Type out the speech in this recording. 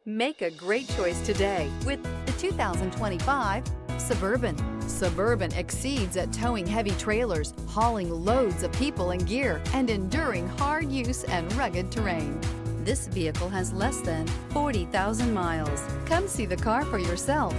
Make a great choice today with the 2025 Suburban. Suburban exceeds at towing heavy trailers, hauling loads of people and gear, and enduring hard use and rugged terrain. This vehicle has less than 40,000 miles. Come see the car for yourself.